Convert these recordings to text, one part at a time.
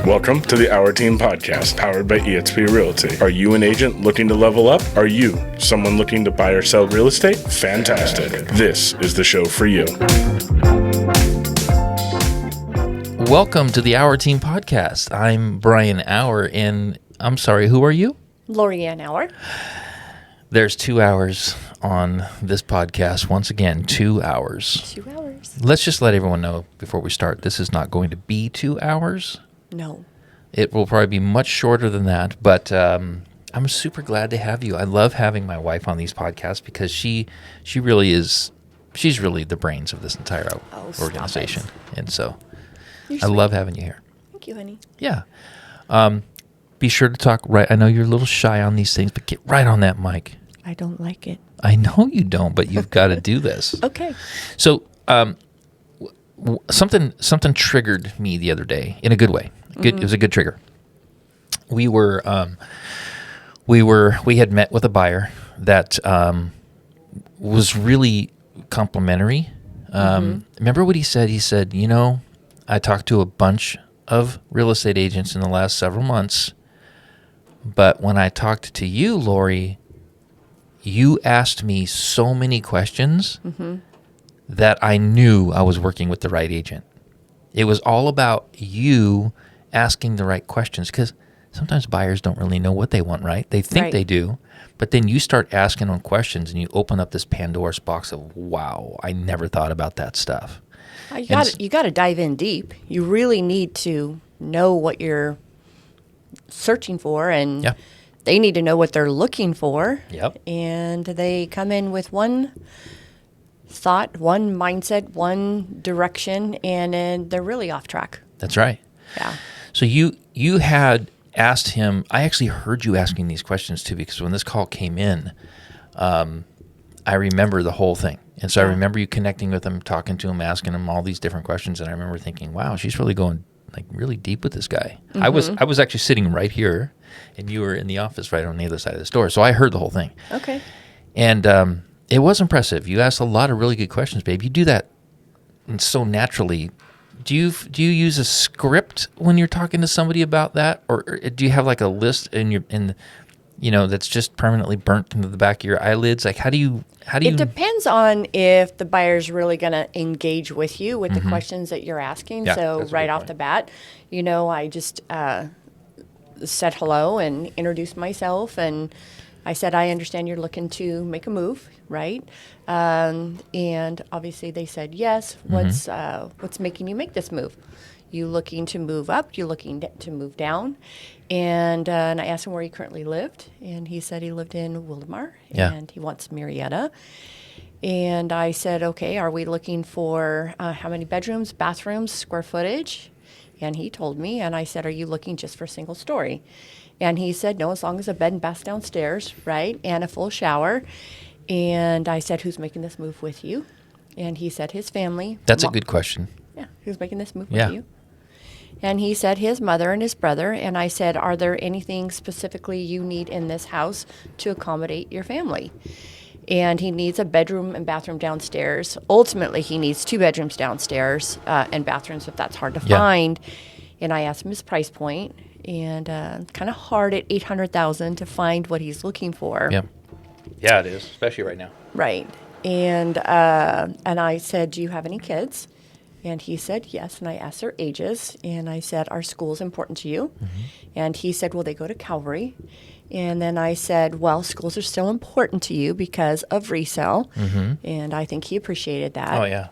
Welcome to the Our Team Podcast, powered by eXp Realty. Are you an agent looking to level up? Are you someone looking to buy or sell real estate? Fantastic. This is the show for you. Welcome to the Our Team Podcast. I'm Brian Auer, and I'm sorry, who are you? Lorianne Auer. There's 2 hours on this podcast. Once again, 2 hours. 2 hours. Let's just let everyone know before we start, this is not going to be 2 hours. No. It will probably be much shorter than that, but I'm super glad to have you. I love having my wife on these podcasts because she really is, she's really the brains of this entire organization. And so I love having you here. Thank you, honey. Yeah. Be sure to talk right. I know you're a little shy on these things, but get right on that mic. I don't like it. I know you don't, but you've got to do this. Okay. So something triggered me the other day in a good way. Good. It was a good trigger. We had met with a buyer that was really complimentary. Remember what he said? He said, I talked to a bunch of real estate agents in the last several months, but when I talked to you, Lori, you asked me so many questions that I knew I was working with the right agent. It was all about you asking the right questions, because sometimes buyers don't really know what they want, right? They think they do, but then you start asking them questions and you open up this Pandora's box of, wow, I never thought about that stuff. You got to dive in deep. You really need to know what you're searching for, and they need to know what they're looking for. Yep. And they come in with one thought, one mindset, one direction, and then they're really off track. That's right. Yeah. So you had asked him, I actually heard you asking these questions too, because when this call came in, I remember the whole thing. And so I remember you connecting with him, talking to him, asking him all these different questions. And I remember thinking, wow, she's really going like really deep with this guy. I was actually sitting right here, and you were in the office right on the other side of this door. So I heard the whole thing. Okay. And it was impressive. You asked a lot of really good questions, babe. You do that so naturally. Do you use a script when you're talking to somebody about that, or do you have like a list that's just permanently burnt into the back of your eyelids? Like how do you? It depends on if the buyer's really going to engage with you with the questions that you're asking. Yeah, so right off the bat, I just said hello and introduced myself, and I said, I understand you're looking to make a move, right? And obviously they said yes. What's making you make this move? You looking to move up? You looking to move down? And I asked him where he currently lived, and he said he lived in Wildomar, and he wants Marietta. And I said, okay, are we looking for how many bedrooms, bathrooms, square footage? And he told me, and I said, are you looking just for single story? And he said, no, as long as a bed and bath downstairs, right, and a full shower. And I said, who's making this move with you? And he said, his family. That's a good question. Yeah, who's making this move with you? And he said, his mother and his brother. And I said, are there anything specifically you need in this house to accommodate your family? And he needs a bedroom and bathroom downstairs. Ultimately, he needs 2 bedrooms downstairs and bathrooms if that's hard to find. And I asked him his price point. And kind of hard at $800,000 to find what he's looking for. Yeah, it is, especially right now. Right. And I said, do you have any kids? And he said yes. And I asked their ages. And I said, are schools important to you? And he said, well, they go to Calvary. And then I said, well, schools are still important to you because of resale. And I think he appreciated that. Oh, yeah.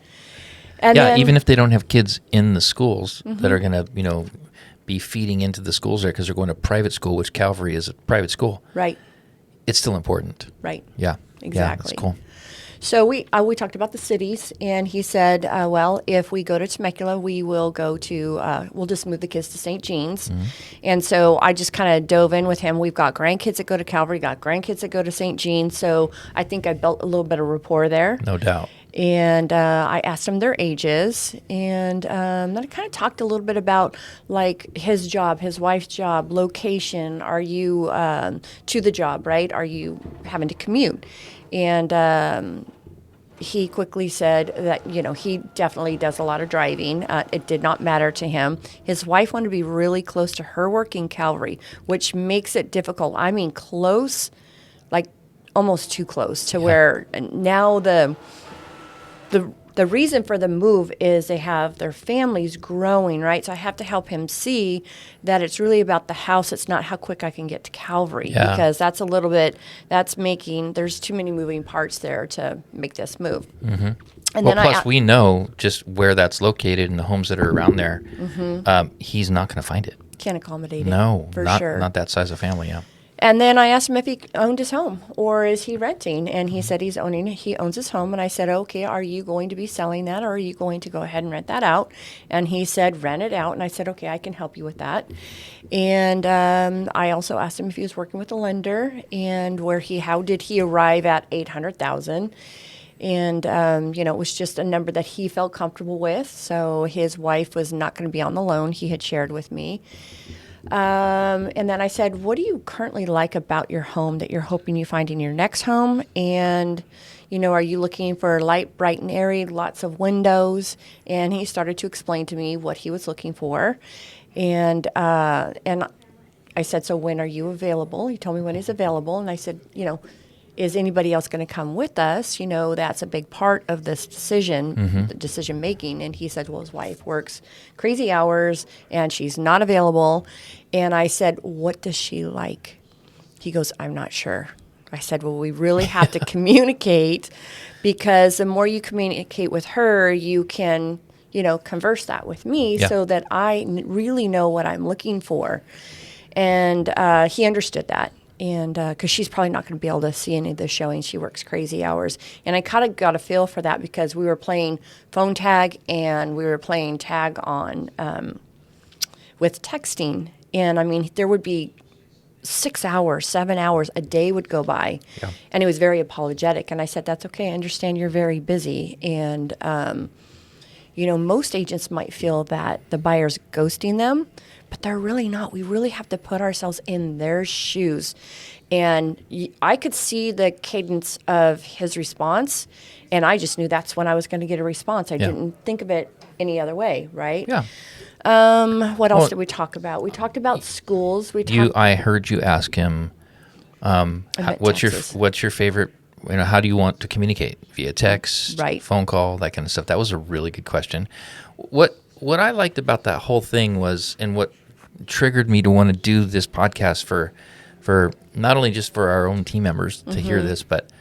And then, even if they don't have kids in the schools that are going to, be feeding into the schools there because they're going to private school, which Calvary is a private school. Right. It's still important. Right. Yeah. Exactly. Yeah, that's cool. So we talked about the cities, and he said, well, if we go to Temecula, we will go to, we'll just move the kids to St. Jean's. And so I just kind of dove in with him. We've got grandkids that go to Calvary, got grandkids that go to St. Jean's. So I think I built a little bit of rapport there. No doubt. And I asked them their ages, and then I kind of talked a little bit about like his job, his wife's job, location. Are you to the job, right? Are you having to commute? And he quickly said that, he definitely does a lot of driving. It did not matter to him. His wife wanted to be really close to her work in Calvary, which makes it difficult. I mean, close, like almost too close to where now the reason for the move is they have their families growing, right? So I have to help him see that it's really about the house. It's not how quick I can get to Calvary, because there's too many moving parts there to make this move. Mm-hmm. And plus we know just where that's located and the homes that are around there. Mm-hmm. He's not going to find it. Can't accommodate it. No, for not, sure. Not that size of family, yeah. And then I asked him if he owned his home or is he renting, and he said he owns his home. And I said, okay, are you going to be selling that, or are you going to go ahead and rent that out? And he said, rent it out. And I said, okay, I can help you with that. And I also asked him if he was working with a lender and how did he arrive at $800,000. And, it was just a number that he felt comfortable with. So his wife was not going to be on the loan, he had shared with me. And then I said, what do you currently like about your home that you're hoping you find in your next home? And, are you looking for light, bright, and airy, lots of windows? And he started to explain to me what he was looking for. And I said, so when are you available? He told me when he's available. And I said, is anybody else going to come with us? That's a big part of this decision, the decision making. And he said, well, his wife works crazy hours and she's not available. And I said, what does she like? He goes, I'm not sure. I said, well, we really have to communicate, because the more you communicate with her, you can, converse that with me so that I really know what I'm looking for. And he understood that. And because she's probably not going to be able to see any of the showings. She works crazy hours. And I kind of got a feel for that because we were playing phone tag and we were playing tag on with texting. And, I mean, there would be 6 hours, 7 hours, a day would go by. Yeah. And he was very apologetic. And I said, that's okay. I understand you're very busy. And, most agents might feel that the buyer's ghosting them, but they're really not. We really have to put ourselves in their shoes. And I could see the cadence of his response, and I just knew that's when I was going to get a response. I didn't think of it any other way, right? Yeah. What else did we talk about? We talked about schools. I heard you ask him, what's your favorite, how do you want to communicate? Via text, phone call, that kind of stuff. That was a really good question. What I liked about that whole thing was, and what triggered me to want to do this podcast for not only just for our own team members to hear this, but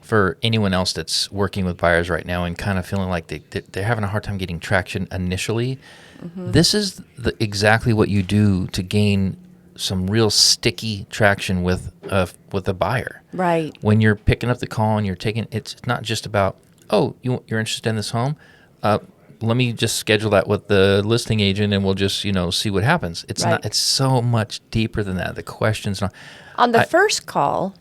for anyone else that's working with buyers right now and kind of feeling like they're having a hard time getting traction initially. This is exactly what you do to gain some real sticky traction with a buyer. Right. When you're picking up the call and it's not just about, you're interested in this home. Let me just schedule that with the listing agent and we'll just, see what happens. It's not, it's so much deeper than that. The questions. On the first call,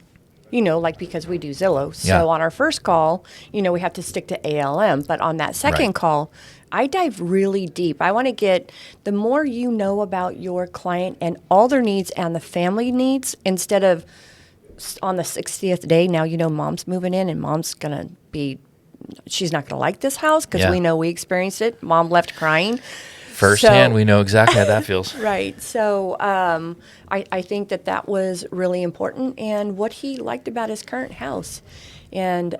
because we do Zillow. So on our first call, we have to stick to ALM. But on that second call, I dive really deep. I want to get the more you know about your client and all their needs and the family needs, instead of on the 60th day, now mom's moving in and mom's going to be, she's not going to like this house because we know we experienced it. Mom left crying. Firsthand, we know exactly how that feels. Right. So I think that was really important, and what he liked about his current house. And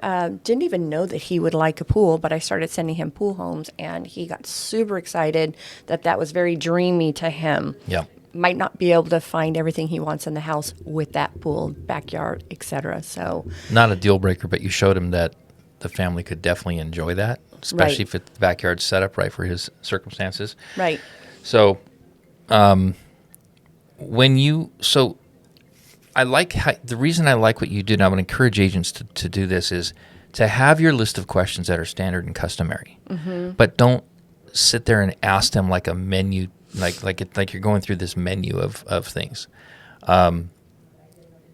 didn't even know that he would like a pool, but I started sending him pool homes, and he got super excited that was very dreamy to him. Yeah. Might not be able to find everything he wants in the house with that pool, backyard, etc. So not a deal breaker, but you showed him that the family could definitely enjoy that, especially if the backyard's set up right for his circumstances. Right. So, I like the reason I like what you did, and I would encourage agents to do this, is to have your list of questions that are standard and customary, but don't sit there and ask them like a menu, like you're going through this menu of things.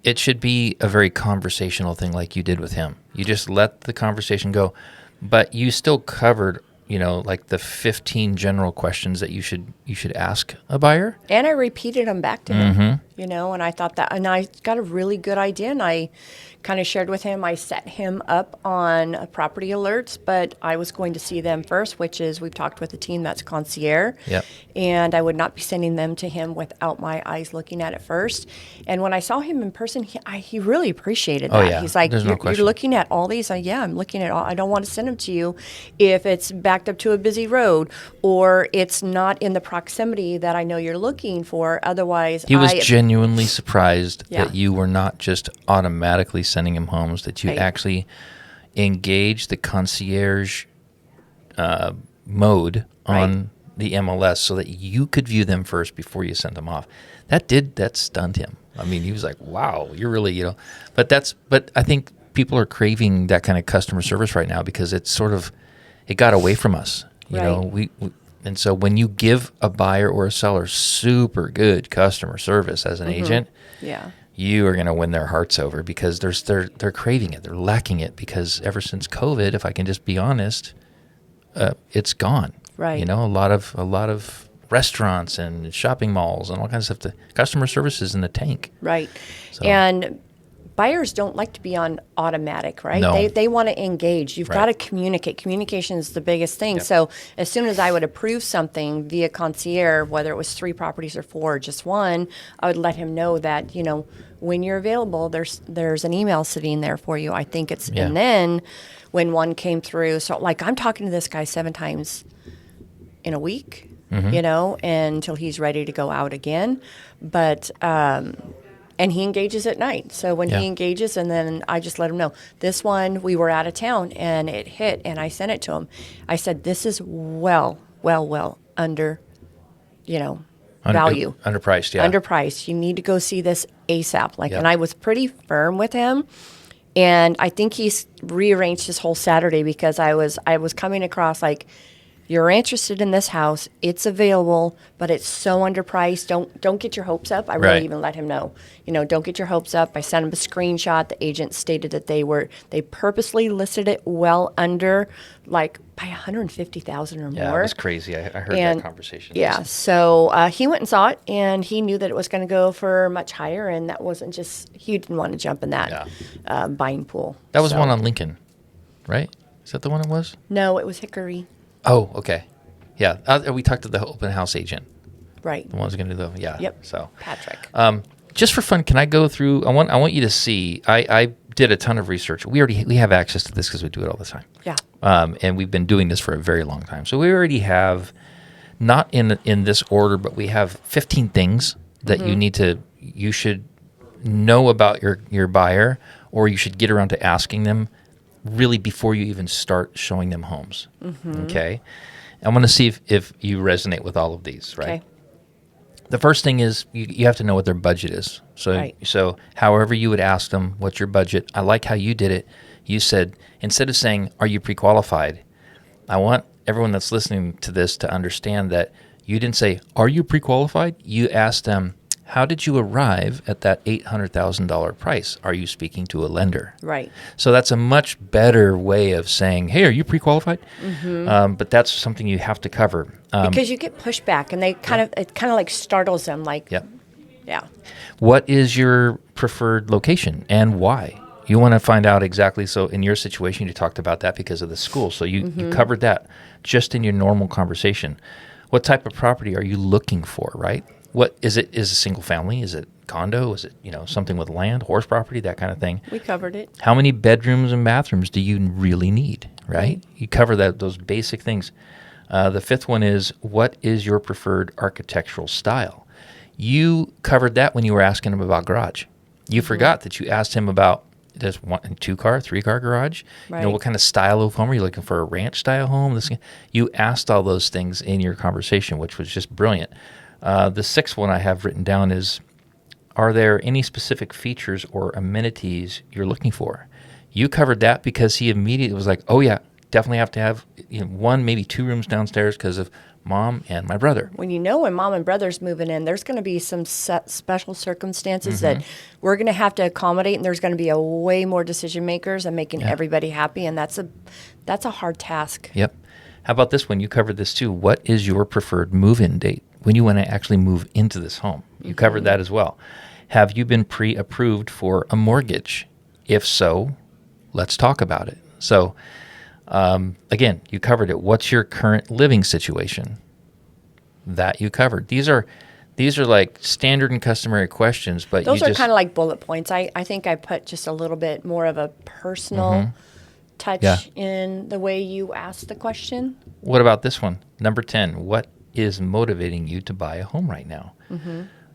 It should be a very conversational thing, like you did with him. You just let the conversation go, but you still covered, like the 15 general questions that you should ask a buyer. And I repeated them back to him. you know, and I thought that, and I got a really good idea, and I kind of shared with him. I set him up on property alerts, but I was going to see them first, which is we've talked with the team that's concierge, Yep. and I would not be sending them to him without my eyes looking at it first. And when I saw him in person, he really appreciated that. Oh, yeah. He's like, There's no you're question. looking at all these? Yeah, I'm looking at all. I don't want to send them to you if it's backed up to a busy road or it's not in the proximity that I know you're looking for. Otherwise, He was genuinely surprised Yeah. that you were not just automatically sending him homes, that you Right. actually engaged the concierge mode on Right. the MLS so that you could view them first before you sent them off. That stunned him. I mean, he was like, "Wow, you're really, you know." But I think people are craving that kind of customer service right now because it's sort of it got away from us. You know, Right. and so when you give a buyer or a seller super good customer service as an agent, yeah. you are going to win their hearts over because they're craving it. They're lacking it because ever since COVID, if I can just be honest, it's gone. Right. You know, a lot of restaurants and shopping malls and all kinds of stuff. The customer service is in the tank. Right. So- And buyers don't like to be on automatic, right? No. They want to engage. You've Right. got to communicate. Communication is the biggest thing. Yep. So as soon as I would approve something via concierge, whether it was 3 properties or 4 or just one, I would let him know that, you know, when you're available, there's an email sitting there for you. I think it's, Yeah. and then when one came through, so like I'm talking to this guy 7 times in a week, Mm-hmm. you know, until he's ready to go out again. But, and he engages at night. So when Yeah. he engages, and then I just let him know, this one, we were out of town and it hit, and I sent it to him. I said, this is well under, you know, value. Underpriced, yeah. Underpriced. You need to go see this ASAP. Like, Yep. and I was pretty firm with him. And I think he's rearranged his whole Saturday because I was coming across like, you're interested in this house. It's available, but it's so underpriced. Don't get your hopes up. I really Right. even let him know. You know, don't get your hopes up. I sent him a screenshot. The agent stated that they purposely listed it well under, like by 150,000 or Yeah, more. it was crazy. I heard And that conversation. yeah, so he went and saw it, and he knew that it was going to go for much higher, and that wasn't just he didn't want to jump in that buying pool. That was So- one on Lincoln, right? Is that the one it was? No, it was Hickory. Oh, okay. Yeah, we talked to the open house agent. Right. The one's going to do Yep. So, Patrick. just for fun, can I go through? I want you to see. I did a ton of research. We have access to this because we do it all the time. Yeah. And we've been doing this for a very long time. So we already have, not in this order, but we have 15 things that you should know about your buyer, or you should get around to asking them really before you even start showing them homes. Okay. I want to see if you resonate with all of these, right? Okay. The first thing is you have to know what their budget is. So Right. so however you would ask them, what's your budget? I like how you did it. You said, instead of saying, are you pre-qualified? I want everyone that's listening to this to understand that you didn't say, are you pre-qualified? You asked them, how did you arrive at that $800,000 price? Are you speaking to a lender? Right. So that's a much better way of saying, hey, are you pre-qualified? But that's something you have to cover. Because you get pushback, and it kind of like startles them. Like, Yep. yeah. What is your preferred location and why? You want to find out exactly. So in your situation, you talked about that because of the school. So you covered that just in your normal conversation. What type of property are you looking for, right? What is it? Is it single family? Is it condo? Is it, something with land, horse property, that kind of thing? We covered it. How many bedrooms and bathrooms do you really need, right? You cover those basic things. The fifth one is, what is your preferred architectural style? You covered that when you were asking him about garage. You forgot that you asked him about this 1, 2 car, 3 car garage. Right. What kind of style of home are you looking for? A ranch style home? You asked all those things in your conversation, which was just brilliant. The sixth one I have written down is, are there any specific features or amenities you're looking for? You covered that because he immediately was like, oh yeah, definitely have to have 1, maybe 2 rooms downstairs because of mom and my brother. When mom and brother's moving in, there's going to be some special circumstances Mm-hmm. that we're going to have to accommodate, and there's going to be a way more decision makers and making everybody happy, and that's a hard task. Yep. How about this one? You covered this too. What is your preferred move-in date? when you want to actually move into this home. You covered that as well. Have you been pre-approved for a mortgage? If so, let's talk about it. So, again, you covered it. What's your current living situation? That you covered. These are like standard and customary questions, but Those you are just kind of like bullet points. I think I put just a little bit more of a personal touch Yeah. in the way you ask the question. What about this one? Number 10, what is motivating you to buy a home right now?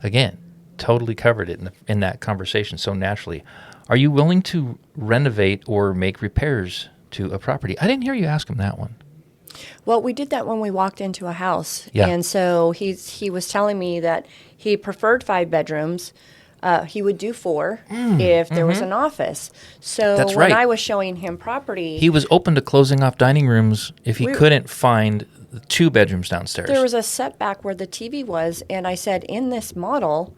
Again, totally covered it in that conversation so naturally. Are you willing to renovate or make repairs to a property? I didn't hear you ask him that one. Well, we did that when we walked into a house. Yeah. And so he was telling me that he preferred 5 bedrooms. He would do 4 if there was an office. So That's when right. I was showing him property, He was open to closing off dining rooms if he couldn't find the 2 bedrooms downstairs. there was a setback where the TV was, and I said, in this model,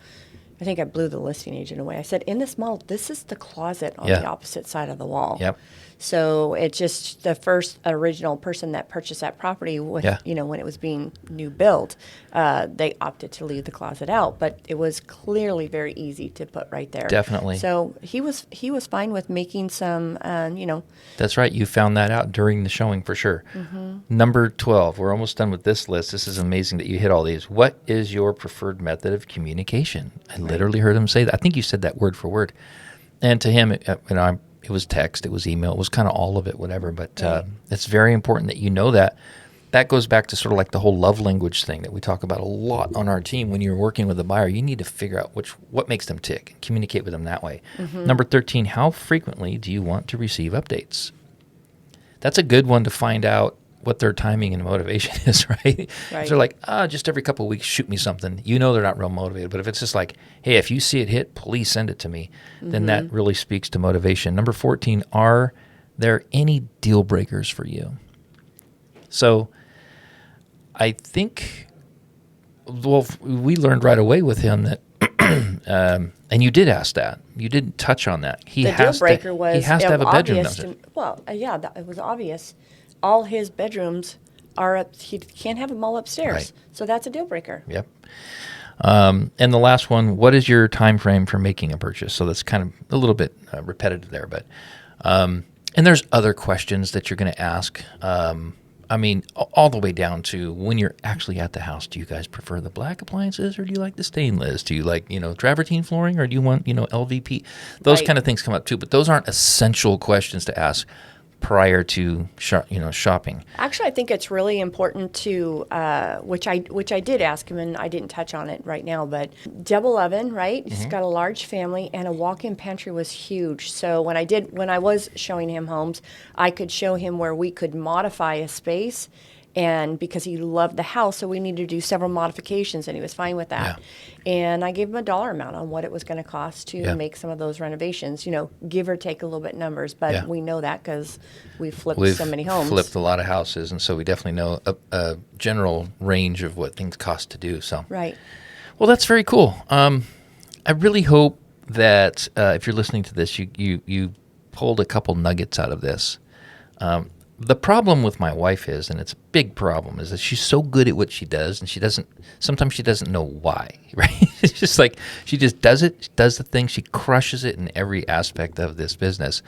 I think I blew the listing agent away. I said, in this model, this is the closet on Yeah. the opposite side of the wall. Yep. So it's just the first original person that purchased that property with, Yeah. when it was being new built, they opted to leave the closet out, but it was clearly very easy to put right there. Definitely. So he was fine with making some, That's right. You found that out during the showing for sure. Number 12. We're almost done with this list. This is amazing that you hit all these. What is your preferred method of communication? I literally heard him say that. I think you said that word for word. And to him, it was text, it was email, it was kind of all of it, whatever. But it's very important that you know that. That goes back to sort of like the whole love language thing that we talk about a lot on our team. When you're working with a buyer, you need to figure out what makes them tick and communicate with them that way. Number 13, how frequently do you want to receive updates? That's a good one to find out what their timing and motivation is, right? If Right. they're like, just every couple of weeks, shoot me something. They're not real motivated. But if it's just like, hey, if you see it hit, please send it to me, then that really speaks to motivation. Number 14, are there any deal breakers for you? So I think, we learned right away with him that, and you did ask that. You didn't touch on that. the deal breaker was he has to have a bedroom obvious. downstairs. It was obvious. All his bedrooms are up. He can't have them all upstairs. Right. So that's a deal breaker. Yep. And the last one, what is your time frame for making a purchase? So that's kind of a little bit repetitive there, but and there's other questions that you're going to ask. All the way down to when you're actually at the house. Do you guys prefer the black appliances or do you like the stainless? Do you like, travertine flooring or do you want, LVP? Those Right. kind of things come up too, but those aren't essential questions to ask prior to shopping. Actually, I think it's really important to, which I did ask him, and I didn't touch on it right now, but double oven, right? He's got a large family, and a walk-in pantry was huge. So when I was showing him homes, I could show him where we could modify a space, and because he loved the house, so we needed to do several modifications, and he was fine with that. And I gave him a dollar amount on what it was going to cost to make some of those renovations, give or take a little bit numbers, but we know that because we've flipped so many homes. Flipped a lot of houses, and so we definitely know a general range of what things cost to do. So Right. Well, that's very cool. I really hope that if you're listening to this, you pulled a couple nuggets out of this. The problem with my wife is, and it's a big problem, is that she's so good at what she does, and sometimes she doesn't know why, right? It's just like, she just does it, she does the thing, she crushes it in every aspect of this business.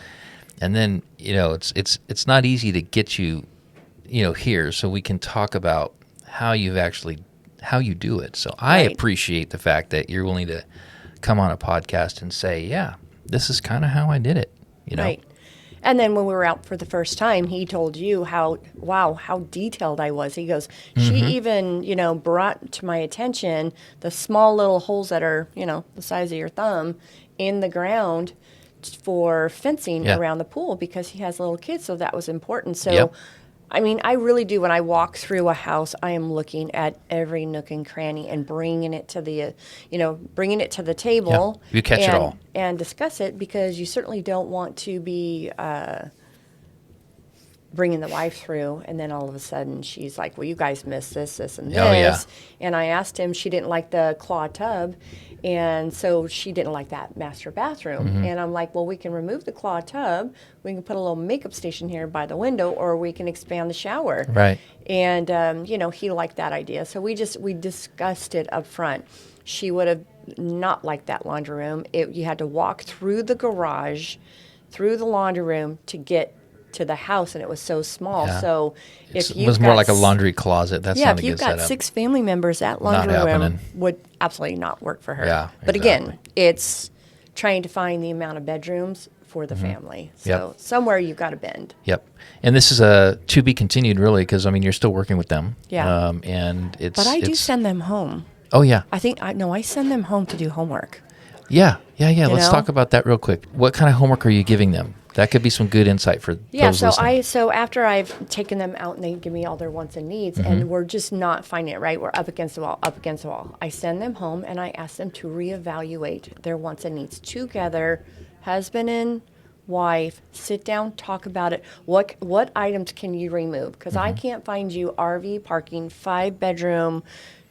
And then, it's not easy to get you, here so we can talk about how you do it. So I Right. appreciate the fact that you're willing to come on a podcast and say, yeah, this is kind of how I did it, Right. And then when we were out for the first time, he told you how detailed I was. He goes, she even, brought to my attention the small little holes that are, the size of your thumb in the ground for fencing Yeah. around the pool because he has little kids. So that was important. So, Yep. I really do. When I walk through a house, I am looking at every nook and cranny and bringing it to the, table. Yeah. You catch it all. And discuss it because you certainly don't want to be bringing the wife through, and then all of a sudden she's like, well, you guys missed this, this, and this. Oh, yeah. And I asked him, she didn't like the claw tub, and so she didn't like that master bathroom. Mm-hmm. And I'm like, well, we can remove the claw tub, we can put a little makeup station here by the window, or we can expand the shower. Right. And he liked that idea, so we discussed it up front. She would have not liked that laundry room. You had to walk through the garage, through the laundry room to get to the house, and it was so small. Yeah. So It was more like a laundry closet. That's not if a you've good got setup. 6 family members, that laundry room happening. would absolutely not work for her. Yeah, But exactly. again, it's trying to find the amount of bedrooms for the family. So Mm-hmm. Yep. somewhere you've got to bend. Yep. And this is a to be continued, really, because you're still working with them. Yeah. And it's. But I do it's- send them home. Oh yeah. I send them home to do homework. Yeah. Let's know? talk about that real quick. What kind of homework are you giving them? That could be some good insight for Yeah, those listening. so after I've taken them out and they give me all their wants and needs, Mm-hmm. and we're just not finding it right, we're up against the wall. I send them home and I ask them to reevaluate their wants and needs together, husband and wife, sit down, talk about it. What items can you remove? Because I can't find you RV parking, 5-bedroom,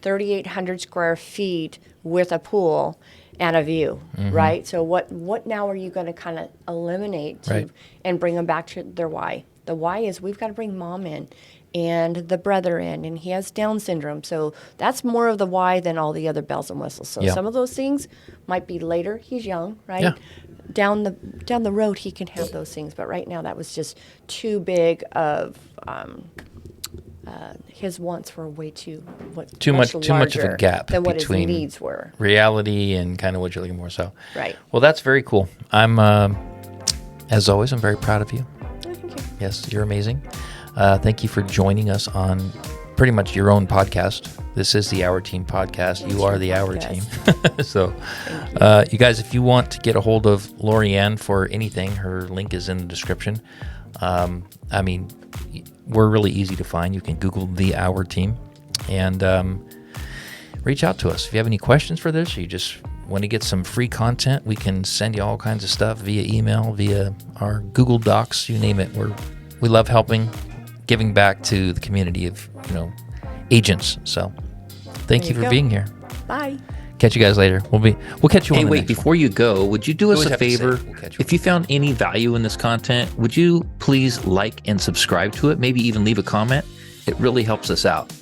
3,800 square feet with a pool and a view, right? So what now are you going to kind of eliminate Right. and bring them back to their why? The why is we've got to bring mom in and the brother in, and he has Down syndrome. So that's more of the why than all the other bells and whistles. So Yeah. some of those things might be later. He's young, right? Yeah. Down the road, he can have those things. But right now, that was just too big of his wants were way too Too much of a larger gap than what his between needs were. Reality and kind of what you're looking for. So. Right. Well, that's very cool. As always, I'm very proud of you. Thank you. Yes, you're amazing. Thank you for joining us on pretty much your own podcast. This is the Our Team podcast. You are the Our Team. So, you guys, if you want to get a hold of Lorianne for anything, her link is in the description. We're really easy to find. You can Google the Our Team and reach out to us. If you have any questions for this, or you just want to get some free content, we can send you all kinds of stuff via email, via our Google Docs, you name it. We love helping, giving back to the community of agents. So thank you There you for go. being here. Bye. Catch you guys later. We'll catch you on Hey, the wait, next one. before you go, would you do us always a have to say favor? it. We'll catch you. If you found any value in this content, would you please like and subscribe to it? Maybe even leave a comment. It really helps us out.